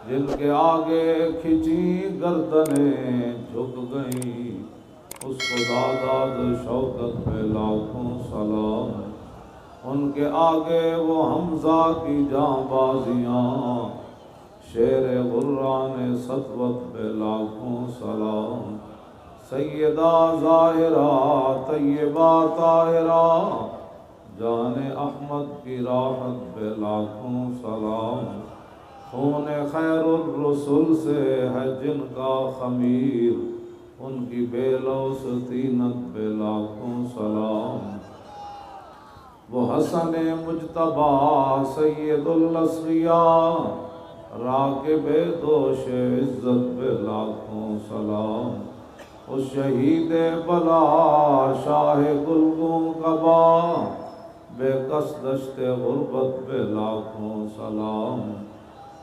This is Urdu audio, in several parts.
جن کے آگے کھچی گردنیں جھک گئیں، اس خدا داد شوکت پہ لاکھوں سلام۔ ان کے آگے وہ حمزہ کی جاں بازیاں، شیر غران سطوت پہ لاکھوں سلام۔ سیدہ ظاہرہ طیبہ طاہرہ، جان احمد کی راحت پہ لاکھوں سلام۔ خون خیر الرسل سے ہے جن کا خمیر، ان کی بے لوث طینت پہ لاکھوں سلام۔ وہ حسن مجتبیٰ سید الاصفیاء، راکب دوش عزت پہ لاکھوں سلام۔ اس شہید بلا شاہ گلگوں کبا، بے کس دشت غربت پہ لاکھوں سلام۔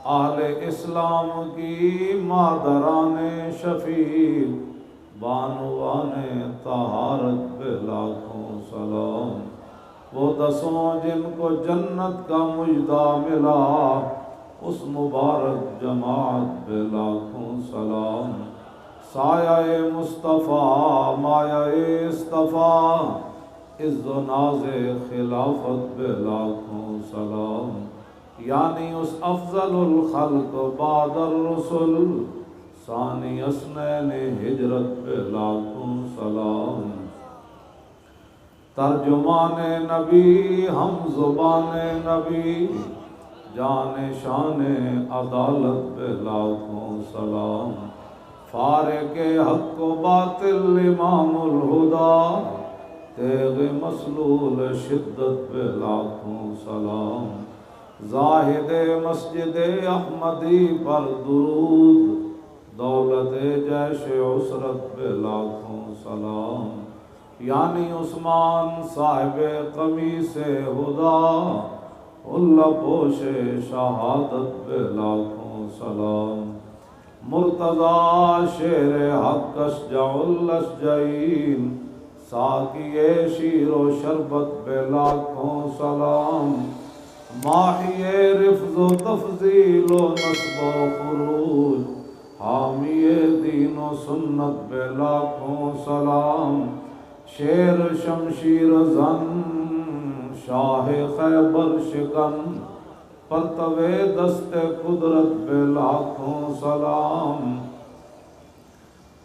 اہل اسلام کی مادران شفیع، بانوان طہارت پہ لاکھوں سلام۔ وہ دسوں جن کو جنت کا مژدہ ملا، اس مبارک جماعت پہ لاکھوں سلام۔ سایہ مصطفیٰ مایہ اصطفیٰ، عز و ناز خلافت پہ لاکھوں سلام۔ یعنی اس افضل الخلق بعد الرسل، ثانی اثنین ہجرت پہ لاکھوں سلام۔ ترجمان نبی ہم زبان نبی، جان شان عدالت پہ لاکھوں سلام۔ فارق حق و باطل امام الہدیٰ، تیغ مسلول شدت پہ لاکھوں سلام۔ زاہد مسجد احمدی پر درود، دولت جیش عسرت پہ لاکھوں سلام۔ یعنی عثمان صاحب قمیص ہدا، اللہ پوش شہادت پہ لاکھوں سلام۔ مرتضی شیر حق اشجع الاشجعین، ساقی شیر و شربت پہ لاکھوں سلام۔ ماحی رفض و تفضیل و نصب و خروج، حامی دین و سنت پہ لاکھوں سلام۔ شیر شمشیر زن شاہ خیبر شکن، پرتو دست قدرت پہ لاکھوں سلام۔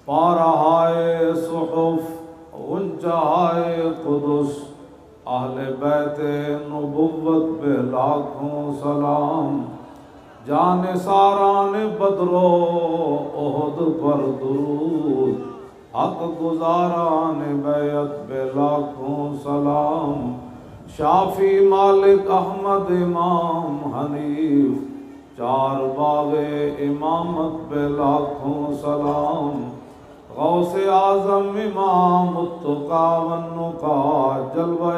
پارہائے صحف غنچہائے قدس، اہل بیت نبوت پہ لاکھوں سلام۔ جان ساران بدر و احد پر درود، حق گزاران بیعت پہ لاکھوں سلام۔ شافی مالک احمد امام حنیف، چار باغ امامت پہ لاکھوں سلام۔ غوث اعظم امام التقیٰ والنقیٰ، جلوہ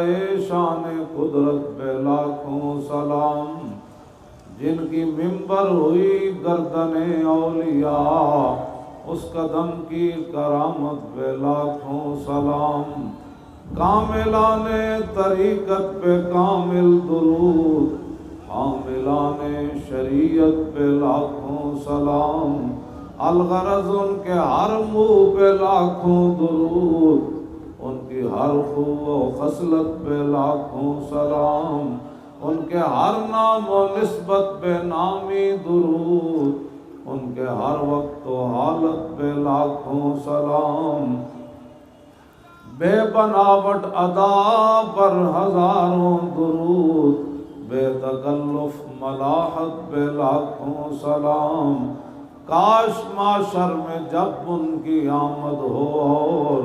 شان قدرت پہ لاکھوں سلام۔ جن کی ممبر ہوئی گردن اولیاء، اس قدم کی کرامت پہ لاکھوں سلام۔ کاملان طریقت پہ کامل درود، حاملان شریعت پہ لاکھوں سلام۔ الغرض ان کے ہر منہ پہ لاکھوں درود، ان کی ہر خو و خصلت پہ لاکھوں سلام۔ ان کے ہر نام و نسبت پہ نامی درود، ان کے ہر وقت و حالت پہ لاکھوں سلام۔ بے بناوٹ ادا پر ہزاروں درود، بے تکلف ملاحت پہ لاکھوں سلام۔ کاش معاشر میں جب ان کی آمد ہو، اور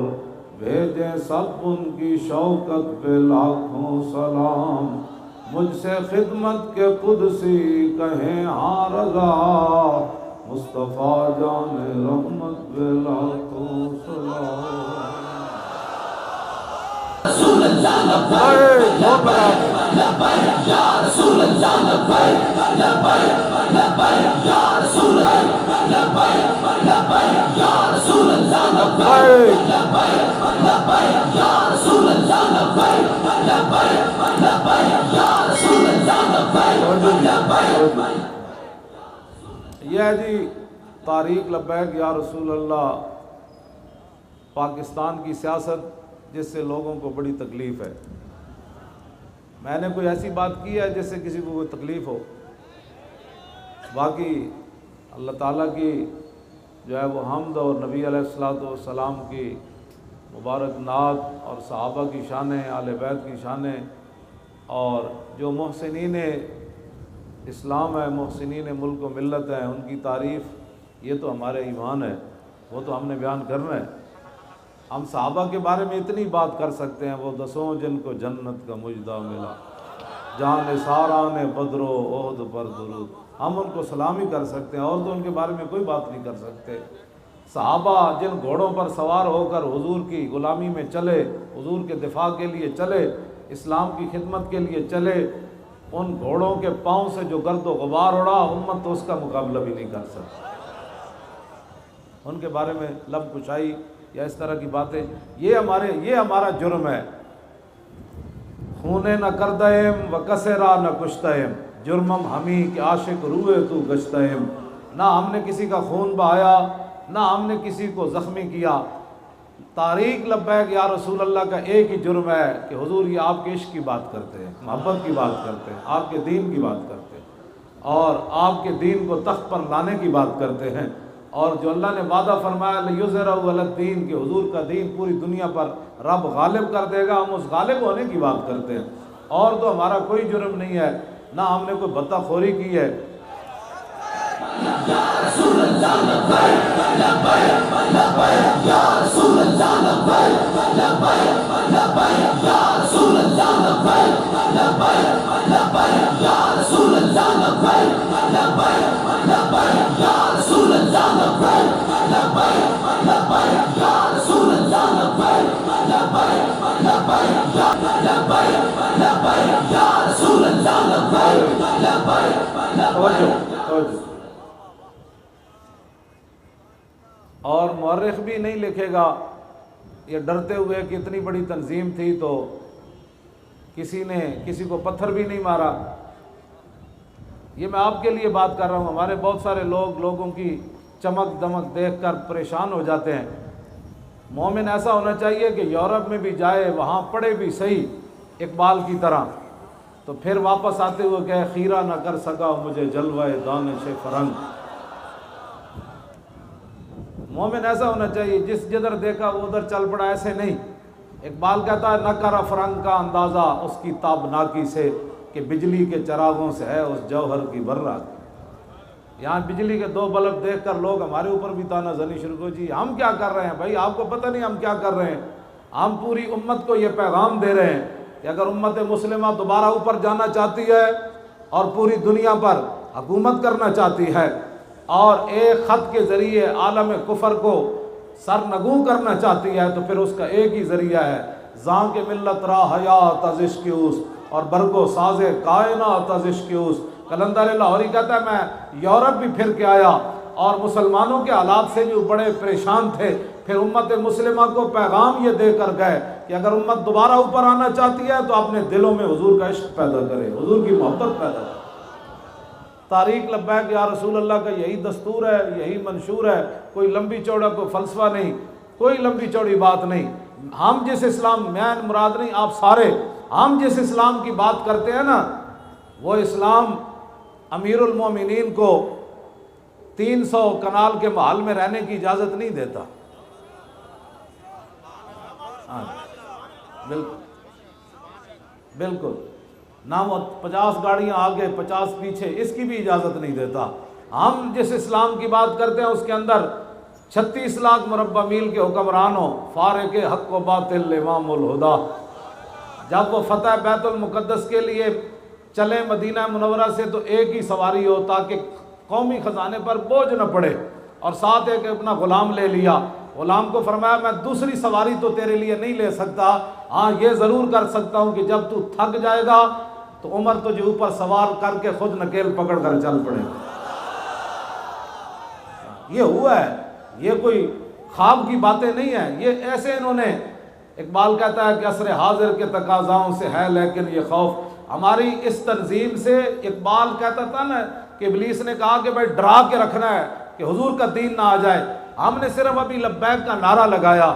بھیجیں سب ان کی شوکت پہ لاکھوں سلام۔ مجھ سے خدمت کے قدسی کہیں ہاں رضا، مصطفیٰ جان رحمت پہ لاکھوں سلام۔ رسول اللہ لبیک لبیک یا رسول اللہ لبیک لبیک لبیک یا رسول اللہ لبیک لبیک یا رسول اللہ لبیک لبیک لبیک یا رسول اللہ لبیک لبیک لبیک یا رسول اللہ لبیک لبیک۔ یہ ہے جی طارق لبیک یا رسول اللہ پاکستان کی سیاست جس سے لوگوں کو بڑی تکلیف ہے۔ میں نے کوئی ایسی بات کی ہے جس سے کسی کو کوئی تکلیف ہو؟ باقی اللہ تعالیٰ کی جو ہے وہ حمد اور نبی علیہ الصلوۃ والسلام کی مبارک نعت اور صحابہ کی شانیں، اہل بیت کی شانیں، اور جو محسنین اسلام ہے، محسنین ملک و ملت ہیں، ان کی تعریف، یہ تو ہمارے ایمان ہے، وہ تو ہم نے بیان کرنا ہے۔ ہم صحابہ کے بارے میں اتنی بات کر سکتے ہیں، وہ دسوں جن کو جنت کا مجدہ ملا، جان ساران بدر و احد پر درود، ہم ان کو سلامی کر سکتے ہیں، اور تو ان کے بارے میں کوئی بات نہیں کر سکتے۔ صحابہ جن گھوڑوں پر سوار ہو کر حضور کی غلامی میں چلے، حضور کے دفاع کے لیے چلے، اسلام کی خدمت کے لیے چلے، ان گھوڑوں کے پاؤں سے جو گرد و غبار اڑا، امت تو اس کا مقابلہ بھی نہیں کر سکتی۔ ان کے بارے میں لب کشائی یا اس طرح کی باتیں، یہ ہمارا جرم ہے۔ خونے نہ کردیم و کسرا نہ کشتیم، جرمم ہمی کہ عاشق روئے تو گشتیم۔ نہ ہم نے کسی کا خون بہایا، نہ ہم نے کسی کو زخمی کیا۔ طارق لبیک یا رسول اللہ کا ایک ہی جرم ہے کہ حضور یہ آپ کے عشق کی بات کرتے ہیں، محبت کی بات کرتے ہیں، آپ کے دین کی بات کرتے ہیں، اور آپ کے دین کو تخت پر لانے کی بات کرتے ہیں، اور جو اللہ نے وعدہ فرمایا لِیُظْہِرَهُ عَلَى الدِّینِ کہ حضور کا دین پوری دنیا پر رب غالب کر دے گا، ہم اس غالب ہونے کی بات کرتے ہیں۔ اور تو ہمارا کوئی جرم نہیں ہے، نہ ہم نے کوئی بطہ خوری کی ہے۔ یا رسول اللہ لبیک لبیک لبیک یا رسول اللہ لبیک لبیک لبیک یا رسول اللہ لبیک لبیک لبیک یا رسول اللہ لبیک لبیک لبیک یا رسول اللہ لبیک لبیک لبیک یا رسول اللہ لبیک لبیک لبیک یا لبیک لبیک یا رسول اللہ لبیک لبیک لبیک۔ اور مورخ بھی نہیں لکھے گا، یہ ڈرتے ہوئے کہ اتنی بڑی تنظیم تھی تو کسی نے کسی کو پتھر بھی نہیں مارا۔ یہ میں آپ کے لیے بات کر رہا ہوں، ہمارے بہت سارے لوگوں کی چمک دمک دیکھ کر پریشان ہو جاتے ہیں۔ مومن ایسا ہونا چاہیے کہ یورپ میں بھی جائے، وہاں پڑھے بھی صحیح اقبال کی طرح، تو پھر واپس آتے ہوئے کہ خیرہ نہ کر سکا مجھے جلوہ دانش فرنگ۔ مومن ایسا ہونا چاہیے جس جدھر دیکھا وہ ادھر چل پڑا، ایسے نہیں۔ اقبال کہتا ہے نہ کرا فرنگ کا اندازہ اس کی تابناکی سے کہ بجلی کے چراغوں سے ہے اس جوہر کی براق۔ یہاں بجلی کے دو بلب دیکھ کر لوگ ہمارے اوپر بھی تانا زنی شروع کو، جی ہم کیا کر رہے ہیں بھائی، آپ کو پتہ نہیں ہم کیا کر رہے ہیں۔ ہم پوری امت کو یہ پیغام دے رہے ہیں کہ اگر امت مسلمہ دوبارہ اوپر جانا چاہتی ہے اور پوری دنیا پر حکومت کرنا چاہتی ہے اور ایک خط کے ذریعے عالم کفر کو سرنگوں کرنا چاہتی ہے، تو پھر اس کا ایک ہی ذریعہ ہے، زاں کے ملت را حیات از عشق اوس اور برگو ساز کائنات از عشق اوس۔ قلندر لاہوری کہتا ہے میں یورپ بھی پھر کے آیا اور مسلمانوں کے حالات سے جو بڑے پریشان تھے، پھر امت مسلمہ کو پیغام یہ دے کر گئے کہ اگر امت دوبارہ اوپر آنا چاہتی ہے تو اپنے دلوں میں حضور کا عشق پیدا کرے، حضور کی محبت پیدا کرے۔ طارق لبیک یا رسول اللہ کا یہی دستور ہے، یہی منشور ہے، کوئی لمبی چوڑا کوئی فلسفہ نہیں، کوئی لمبی چوڑی بات نہیں۔ ہم جس اسلام، میں مراد نہیں آپ سارے، ہم جس اسلام کی بات کرتے ہیں نا، وہ اسلام امیر المومنین کو 300 کنال کے محل میں رہنے کی اجازت نہیں دیتا۔ بالکل نہ وہ 50 گاڑیاں آگے 50 پیچھے، اس کی بھی اجازت نہیں دیتا۔ ہم جس اسلام کی بات کرتے ہیں اس کے اندر 36 لاکھ مربع میل کے حکمرانوں، فارق حق و باطل امام الہدا، جب وہ فتح بیت المقدس کے لیے چلے مدینہ منورہ سے تو ایک ہی سواری ہو تاکہ قومی خزانے پر بوجھ نہ پڑے، اور ساتھ ایک اپنا غلام لے لیا۔ غلام کو فرمایا میں دوسری سواری تو تیرے لیے نہیں لے سکتا، ہاں یہ ضرور کر سکتا ہوں کہ جب تو تھک جائے گا تو عمر تجھے اوپر سوار کر کے خود نکیل پکڑ کر چل پڑے گا۔ یہ ہوا ہے، یہ کوئی خواب کی باتیں نہیں ہیں، یہ ایسے انہوں نے۔ اقبال کہتا ہے کہ عصر حاضر کے تقاضاؤں سے ہے لیکن یہ خوف، ہماری اس تنظیم سے۔ اقبال کہتا تھا نا کہ ابلیس نے کہا کہ بھائی ڈرا کے رکھنا ہے کہ حضور کا دین نہ آ جائے. ہم نے صرف ابھی لبیک کا نعرہ لگایا,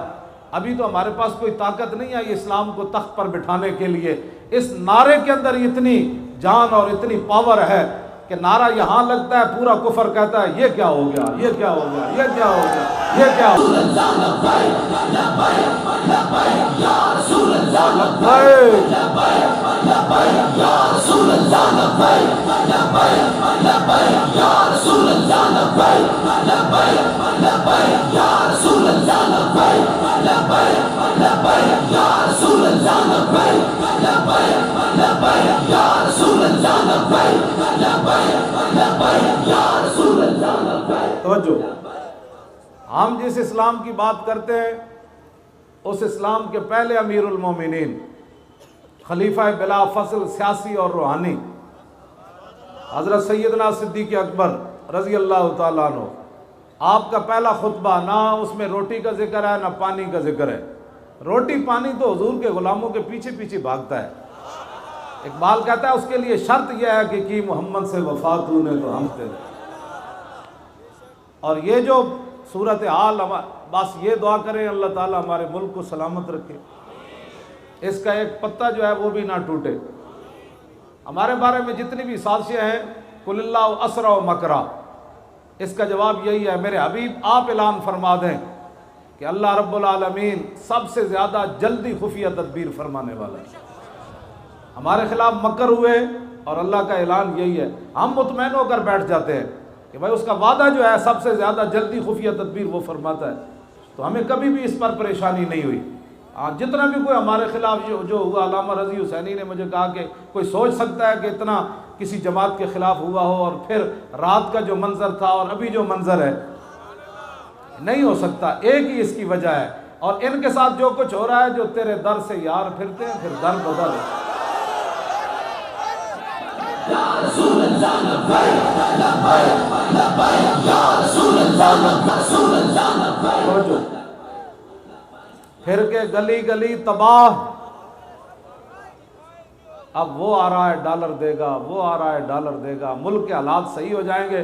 ابھی تو ہمارے پاس کوئی طاقت نہیں آئی اسلام کو تخت پر بٹھانے کے لیے. اس نعرے کے اندر اتنی جان اور اتنی پاور ہے کہ نعرہ یہاں لگتا ہے پورا کفر کہتا ہے یہ کیا ہو گیا, یہ کیا ہو گیا, یہ کیا ہو گیا, یہ کیا ہو گیا. توجہ, ہم جس اسلام کی بات کرتے ہیں اس اسلام کے پہلے امیر المومنین خلیفہ بلا فصل سیاسی اور روحانی حضرت سیدنا صدیق اکبر رضی اللہ تعالیٰ عنہ, آپ کا پہلا خطبہ نہ اس میں روٹی کا ذکر ہے نہ پانی کا ذکر ہے. روٹی پانی تو حضور کے غلاموں کے پیچھے پیچھے بھاگتا ہے. اقبال کہتا ہے اس کے لیے شرط یہ ہے کہ کی محمد سے وفا تو نے تو ہم تھے. اور یہ جو صورتحال, بس یہ دعا کریں اللہ تعالیٰ ہمارے ملک کو سلامت رکھے, اس کا ایک پتہ جو ہے وہ بھی نہ ٹوٹے. ہمارے بارے میں جتنی بھی سازشیں ہیں قل اللہ اسرع و مکرا, اس کا جواب یہی ہے میرے حبیب آپ اعلان فرما دیں کہ اللہ رب العالمین سب سے زیادہ جلدی خفیہ تدبیر فرمانے والا ہے. ہمارے خلاف مکر ہوئے اور اللہ کا اعلان یہی ہے, ہم مطمئن ہو کر بیٹھ جاتے ہیں کہ بھائی اس کا وعدہ جو ہے سب سے زیادہ جلدی خفیہ تدبیر وہ فرماتا ہے. تو ہمیں کبھی بھی اس پر پریشانی نہیں ہوئی. جتنا بھی کوئی ہمارے خلاف جو ہوا, علامہ رضی حسینی نے مجھے کہا کہ کوئی سوچ سکتا ہے کہ اتنا کسی جماعت کے خلاف ہوا ہو, اور پھر رات کا جو منظر تھا اور ابھی جو منظر ہے, نہیں ہو سکتا. ایک ہی اس کی وجہ ہے, اور ان کے ساتھ جو کچھ ہو رہا ہے, جو تیرے در سے یار پھرتے ہیں پھر در بدر. پھر کے گلی گلی تباہ, اب وہ آ رہا ہے ڈالر دے گا, وہ آ رہا ہے ڈالر دے گا, ملک کے حالات صحیح ہو جائیں گے.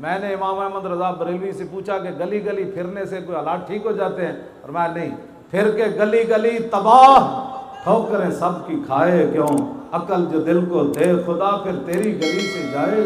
میں نے امام احمد رضا بریلوی سے پوچھا کہ گلی گلی پھرنے سے کوئی حالات ٹھیک ہو جاتے ہیں؟ فرمایا نہیں, پھر کے گلی گلی تباہ, ٹھوکریں سب کی کھائے کیوں, عقل جو دل کو دے خدا پھر تیری گلی سے جائے.